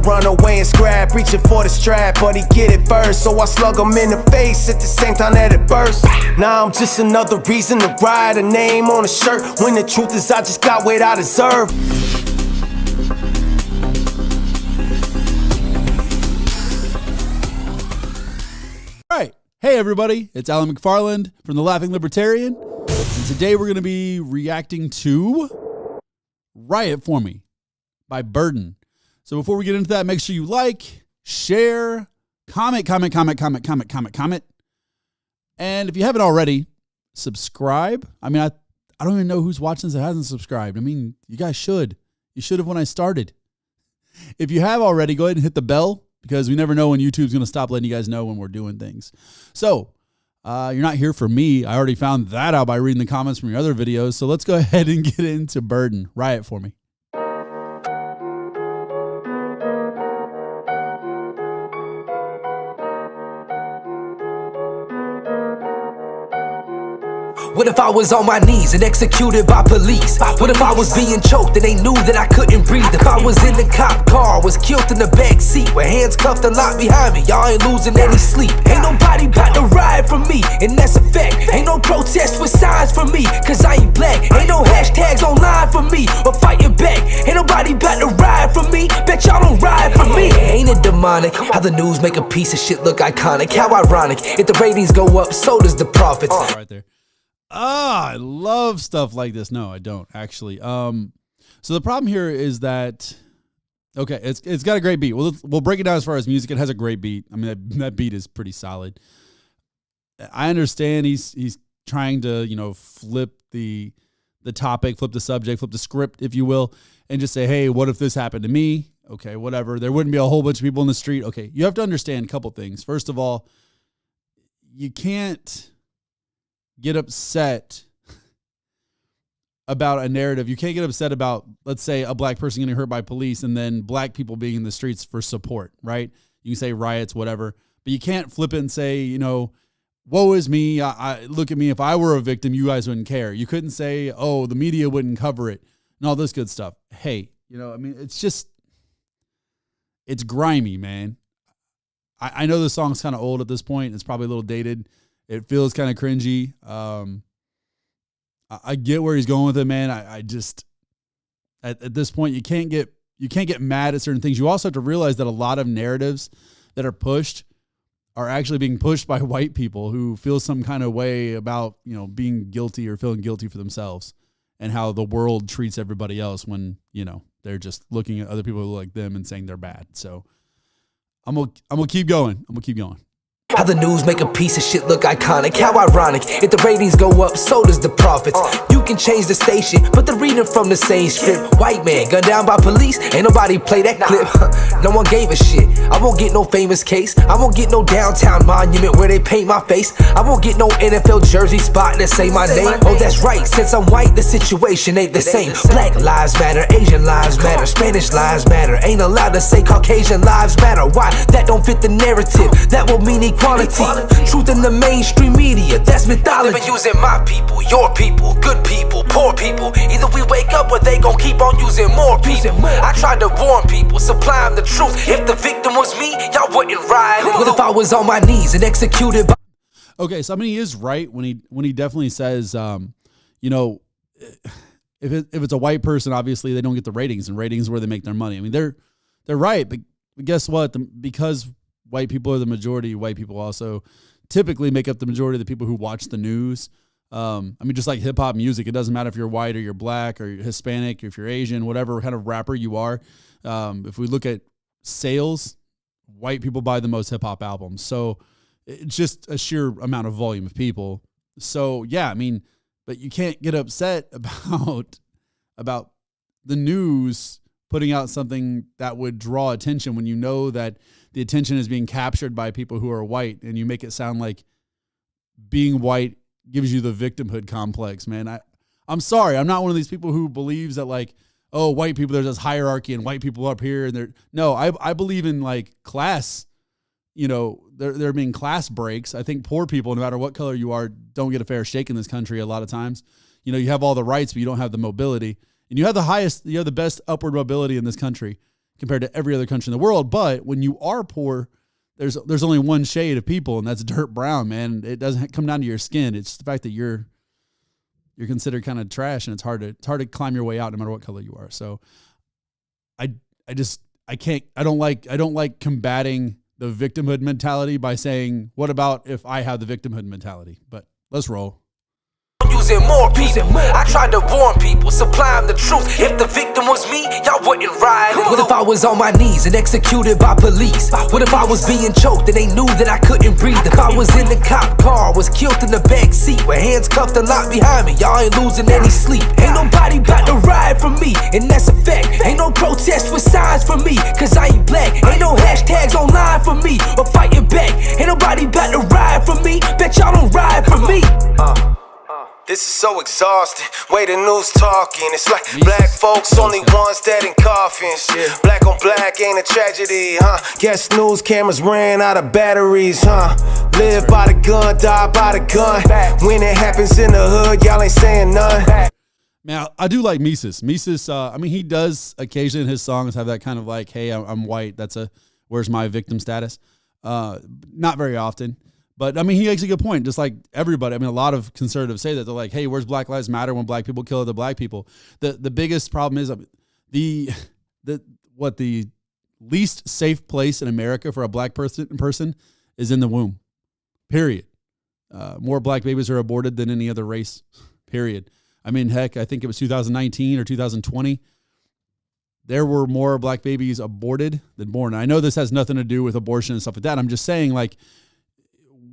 run away and scrap, reaching for the strap, but he get it first. So I slug him in the face at the same time that it bursts. Now I'm just another reason to ride, a name on a shirt, when the truth is I just got what I deserve. All right. Hey, everybody. It's Alan McFarland from The Laughing Libertarian. And today we're going to be reacting to Riot For Me by Burden. So before we get into that, make sure you like, share, comment. And if you haven't already, subscribe. I mean, I don't even know who's watching this that hasn't subscribed. I mean, you guys should. You should have when I started. If you have already, go ahead and hit the bell, because we never know when YouTube's going to stop letting you guys know when we're doing things. So you're not here for me. I already found that out by reading the comments from your other videos. So let's go ahead and get into Burden. Riot For Me. What if I was on my knees and executed by police? What if I was being choked and they knew that I couldn't breathe? If I was in the cop car, was killed in the back seat, with hands cuffed and locked behind me, y'all ain't losing any sleep. Ain't nobody bout to ride for me, and that's a fact. Ain't no protest with signs for me, cause I ain't black. Ain't no hashtags online for me, or fighting back. Ain't nobody bout to ride for me, bet y'all don't ride for me. Ain't it demonic how the news make a piece of shit look iconic? How ironic, if the ratings go up, so does the profits. Right there. I love stuff like this. No, I don't actually. So the problem here is that, okay, it's got a great beat. We'll break it down as far as music. It has a great beat. I mean, that beat is pretty solid. I understand he's trying to, flip the topic, flip the subject, flip the script, if you will, and just say, hey, what if this happened to me? Okay, whatever. There wouldn't be a whole bunch of people in the street. Okay, you have to understand a couple things. First of all, you can't get upset about a narrative. You can't get upset about, let's say, a black person getting hurt by police and then black people being in the streets for support, right? You can say riots, whatever, but you can't flip it and say, woe is me. I look at me. If I were a victim, you guys wouldn't care. You couldn't say, oh, the media wouldn't cover it and all this good stuff. Hey, it's grimy, man. I know the song's kind of old at this point. It's probably a little dated. It feels kind of cringy. I get where he's going with it, man. I just, at this point, you can't get mad at certain things. You also have to realize that a lot of narratives that are pushed are actually being pushed by white people who feel some kind of way about, being guilty or feeling guilty for themselves, and how the world treats everybody else when, they're just looking at other people who look like them and saying they're bad. So I'm gonna keep going. How the news make a piece of shit look iconic. How ironic, if the ratings go up, so does the profits. You can change the station, but they're reading from the same script. White man gunned down by police, ain't nobody play that clip. No one gave a shit. I won't get no famous case. I won't get no downtown monument where they paint my face. I won't get no NFL jersey spot that say my name. Oh, that's right, since I'm white, the situation ain't the same. Black lives matter, Asian lives matter, Spanish lives matter. Ain't allowed to say Caucasian lives matter. Why? That don't fit the narrative. That will mean equality. Truth in the mainstream media, that's mythology. They've been using my people, your people, good people, poor people. Either we wake up or they gon' keep on using more people. I tried to warn people, supply them the truth. If the victim was me, y'all wouldn't ride. What if I was on my knees and executed by... Okay, so I mean, he is right when he definitely says, if it's a white person, obviously they don't get the ratings, and ratings is where they make their money. I mean, they're right, but guess what? Because white people are the majority, white people also typically make up the majority of the people who watch the news. Just like hip hop music, it doesn't matter if you're white or you're black or you're Hispanic, or if you're Asian, whatever kind of rapper you are. If we look at sales, white people buy the most hip hop albums. So it's just a sheer amount of volume of people. So yeah, but you can't get upset about the news putting out something that would draw attention when you know that the attention is being captured by people who are white, and you make it sound like being white gives you the victimhood complex, man. I'm sorry. I'm not one of these people who believes that, like, oh, white people, there's this hierarchy and white people up here. And I believe in, like, class, there being class breaks. I think poor people, no matter what color you are, don't get a fair shake in this country a lot of times. You have all the rights, but you don't have the mobility. And you have the best upward mobility in this country. compared to every other country in the world. But when you are poor, there's only one shade of people, and that's dirt brown, man. It doesn't come down to your skin. It's the fact that you're considered kind of trash, and it's hard to climb your way out no matter what color you are. So I don't like combating the victimhood mentality by saying, what about if I have the victimhood mentality? But let's roll. Using more people. I tried to warn people, supply them the truth. If the victim was me, y'all wouldn't ride. What if I was on my knees and executed by police? What if I was being choked and they knew that I couldn't breathe? If I was in the cop car, was killed in the back seat with hands cuffed and locked behind me, y'all ain't losing any sleep. Ain't nobody about to ride for me, and that's a fact. Ain't no protest with signs for me, cause I ain't black. Ain't no hashtags online for me or fighting back. Ain't nobody about to ride for me, bet y'all don't ride for me. This is so exhausting, way the news talking. It's like black folks only ones dead in coffins. Black on black ain't a tragedy, huh? Guess news cameras ran out of batteries, huh? Live by the gun, die by the gun. When it happens in the hood, y'all ain't saying none. Now, I do like Mises. Mises, I mean, he does occasionally in his songs have that kind of like, hey, I'm white. That's where's my victim status? Not very often. But, I mean, he makes a good point, just like everybody. I mean, a lot of conservatives say that. They're like, hey, where's Black Lives Matter when black people kill other black people? The biggest problem is the least safe place in America for a black person is in the womb, period. More black babies are aborted than any other race, period. I mean, heck, I think it was 2019 or 2020. There were more black babies aborted than born. I know this has nothing to do with abortion and stuff like that. I'm just saying, like,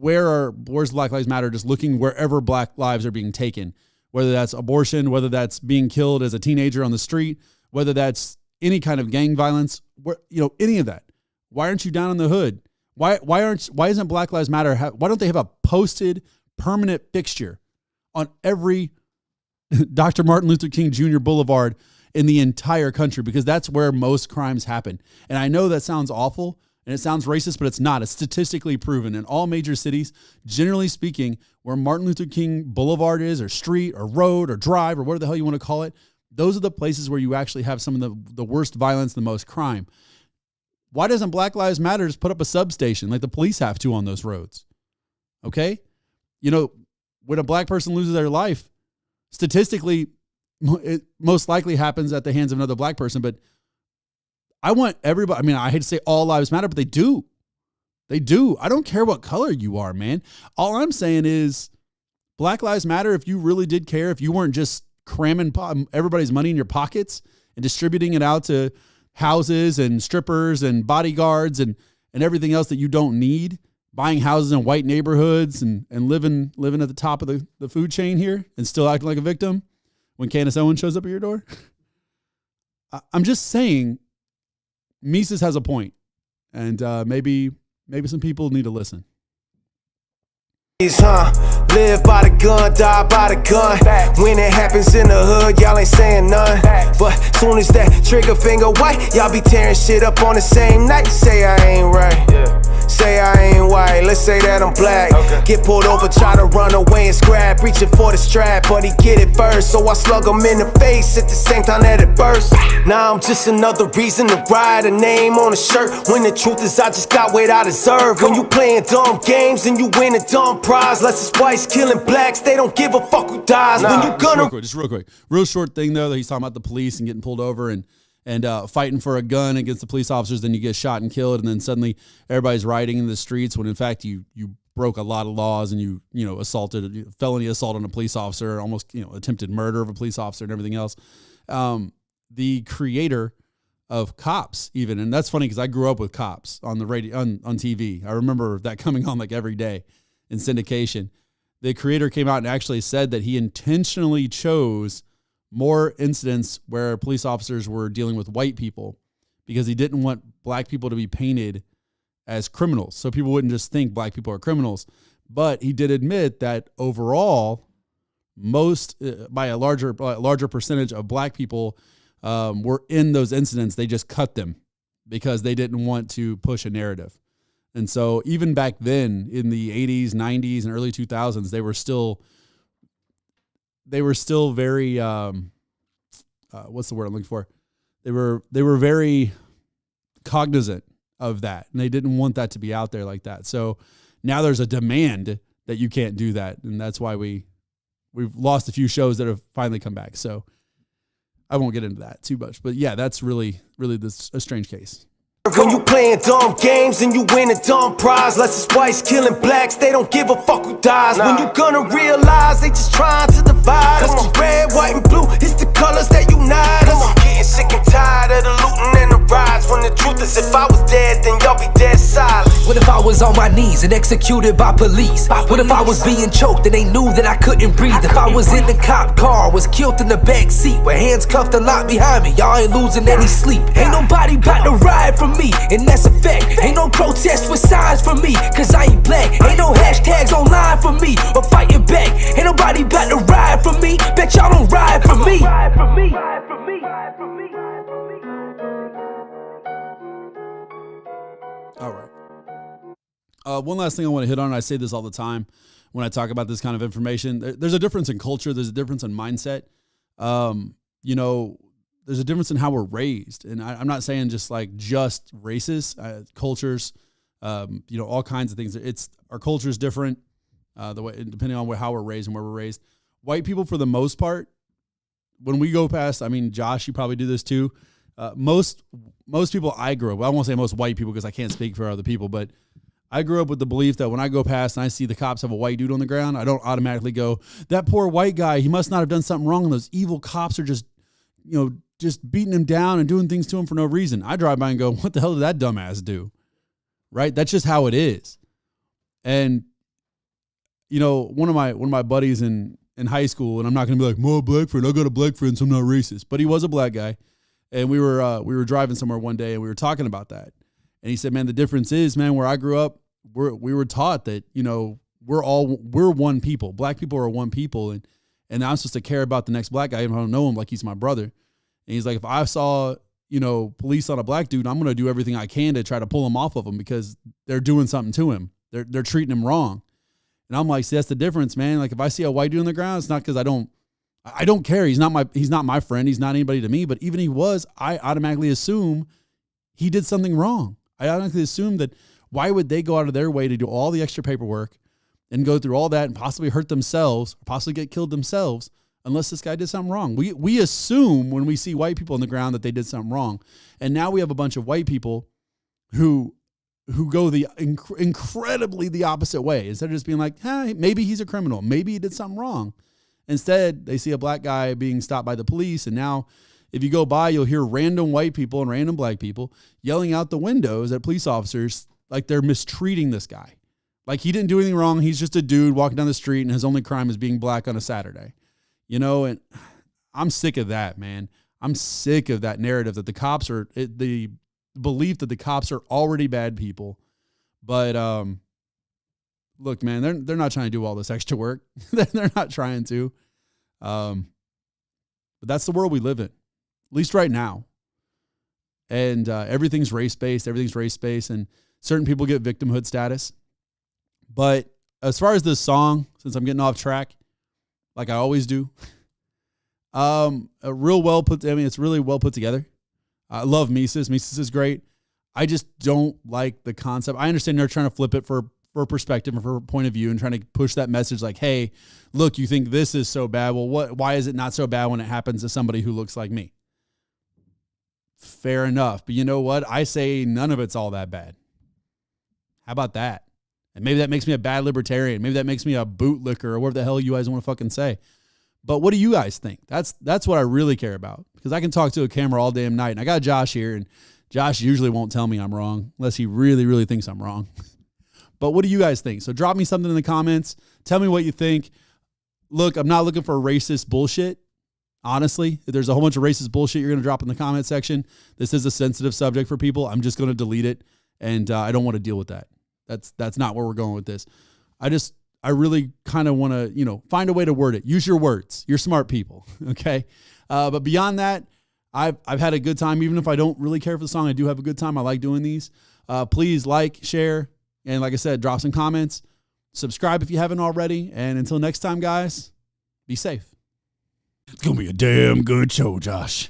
where's Black Lives Matter just looking wherever black lives are being taken, whether that's abortion, whether that's being killed as a teenager on the street, whether that's any kind of gang violence, any of that. Why aren't you down in the hood? Why isn't Black Lives Matter? Why don't they have a posted permanent fixture on every Dr. Martin Luther King Jr. Boulevard in the entire country? Because that's where most crimes happen. And I know that sounds awful, and it sounds racist, but it's not. It's statistically proven in all major cities, generally speaking, where Martin Luther King Boulevard is, or street, or road, or drive, or whatever the hell you want to call it. Those are the places where you actually have some of the worst violence, the most crime. Why doesn't Black Lives Matter just put up a substation like the police have to on those roads? Okay? When a black person loses their life, statistically, it most likely happens at the hands of another black person, but I want everybody, I mean, I hate to say all lives matter, but they do. They do. I don't care what color you are, man. All I'm saying is Black Lives Matter, if you really did care, if you weren't just cramming everybody's money in your pockets and distributing it out to houses and strippers and bodyguards and everything else that you don't need, buying houses in white neighborhoods and living at the top of the food chain here and still acting like a victim when Candace Owens shows up at your door. I'm just saying, Mises has a point, and maybe some people need to listen. Live by the gun, die by the gun. When it happens in the hood, y'all ain't saying none. But soon as that trigger finger white, y'all be tearing shit up on the same night. Say I ain't right. Say I ain't white, let's say that I'm black. Get pulled over, try to run away and scrap. Reaching for the strap, but he get it first. So I slug him in the face at the same time that it bursts. Now I'm just another reason to ride, a name on a shirt. When the truth is I just got what I deserve. When you playing dumb games and you win a dumb prize, less it's whites killing blacks, they don't give a fuck who dies. When you gonna just real quick. Real short thing though, that he's talking about the police and getting pulled over and fighting for a gun against the police officers, then you get shot and killed, and then suddenly everybody's rioting in the streets when in fact you broke a lot of laws and you assaulted, felony assault on a police officer, almost attempted murder of a police officer and everything else. The creator of Cops, even, and that's funny because I grew up with Cops on the radio on TV. I remember that coming on like every day in syndication. The creator came out and actually said that he intentionally chose more incidents where police officers were dealing with white people because he didn't want black people to be painted as criminals. So people wouldn't just think black people are criminals. But he did admit that overall, by a larger percentage of black people were in those incidents. They just cut them because they didn't want to push a narrative. And so even back then in the 80s, 90s, and early 2000s, they were still very, what's the word I'm looking for? They were very cognizant of that, and they didn't want that to be out there like that. So now there's a demand that you can't do that, and that's why we've lost a few shows that have finally come back. So I won't get into that too much, but yeah, that's really a strange case. When you playing dumb games and you win a dumb prize, less it's whites killing blacks, they don't give a fuck who dies. When you gonna realize they just trying to divide us? Cause red, white, and blue, it's the colors that unite us. I'm getting sick and tired of the looting and the riots, when the truth is if I was dead, then y'all be dead silent. What if I was on my knees and executed by police? What if I was being choked and they knew that I couldn't breathe? If I was in the cop car, was killed in the back seat, with hands cuffed and locked behind me, y'all ain't losing any sleep. Ain't nobody bout to ride for me, and that's a fact. Ain't no protest with signs for me, cause I ain't black. Ain't no hashtags online for me, or fighting back. Ain't nobody bout to ride for me, bet y'all don't ride for me. All right. One last thing I want to hit on, and I say this all the time when I talk about this kind of information. There's a difference in culture. There's a difference in mindset. There's a difference in how we're raised. And I'm not saying just races, cultures, all kinds of things. Our culture is different, depending on how we're raised and where we're raised. White people, for the most part, when we go past, I mean, Josh, you probably do this too. Most people I grew up, well, I won't say most white people because I can't speak for other people, but I grew up with the belief that when I go past and I see the cops have a white dude on the ground, I don't automatically go, that poor white guy, he must not have done something wrong. And those evil cops are just beating him down and doing things to him for no reason. I drive by and go, what the hell did that dumbass do? Right? That's just how it is. And, one of my buddies in high school, and I'm not going to be like, more black friend, I got a black friend, so I'm not racist, but he was a black guy. And we were driving somewhere one day and we were talking about that. And he said, man, the difference is, man, where I grew up, we were taught that, we're one people. Black people are one people. And I'm supposed to care about the next black guy. Even if I don't know him, like he's my brother. And he's like, if I saw, police on a black dude, I'm going to do everything I can to try to pull him off of him because they're doing something to him. They're treating him wrong. And I'm like, see, that's the difference, man. Like if I see a white dude on the ground, it's not because I don't care. He's not my friend. He's not anybody to me. But even if he was, I automatically assume he did something wrong. I automatically assume that why would they go out of their way to do all the extra paperwork and go through all that and possibly hurt themselves, or possibly get killed themselves, unless this guy did something wrong. We assume when we see white people on the ground that they did something wrong. And now we have a bunch of white people who go the incredibly the opposite way. Instead of just being like, hey, maybe he's a criminal. Maybe he did something wrong. Instead, they see a black guy being stopped by the police. And now if you go by, you'll hear random white people and random black people yelling out the windows at police officers like they're mistreating this guy. Like he didn't do anything wrong. He's just a dude walking down the street and his only crime is being black on a Saturday. And I'm sick of that, man. I'm sick of that narrative that the cops are, the belief that the cops are already bad people. But look, man, they're not trying to do all this extra work. They're not trying to. But that's the world we live in, at least right now. And everything's race-based. And certain people get victimhood status. But as far as this song, since I'm getting off track, like I always do, it's really well put together. I love Mises. Mises is great. I just don't like the concept. I understand they're trying to flip it for perspective and for a point of view and trying to push that message like, hey, look, you think this is so bad. Well, why is it not so bad when it happens to somebody who looks like me? Fair enough. But you know what? I say none of it's all that bad. How about that? And maybe that makes me a bad libertarian. Maybe that makes me a bootlicker or whatever the hell you guys want to fucking say. But what do you guys think? That's what I really care about, because I can talk to a camera all damn night. And I got Josh here, and Josh usually won't tell me I'm wrong unless he really, really thinks I'm wrong. But what do you guys think? So drop me something in the comments. Tell me what you think. Look, I'm not looking for racist bullshit. Honestly, if there's a whole bunch of racist bullshit you're going to drop in the comment section, this is a sensitive subject for people. I'm just going to delete it, and I don't want to deal with that. That's not where we're going with this. I really kind of want to, find a way to word it. Use your words. You're smart people, okay? But beyond that, I've had a good time. Even if I don't really care for the song, I do have a good time. I like doing these. Please like, share, and like I said, drop some comments. Subscribe if you haven't already. And until next time, guys, be safe. It's going to be a damn good show, Josh.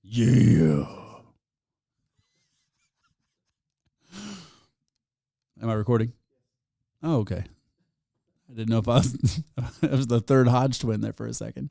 Yeah. Am I recording? Oh, okay. I didn't know if I was the third Hodge twin there for a second.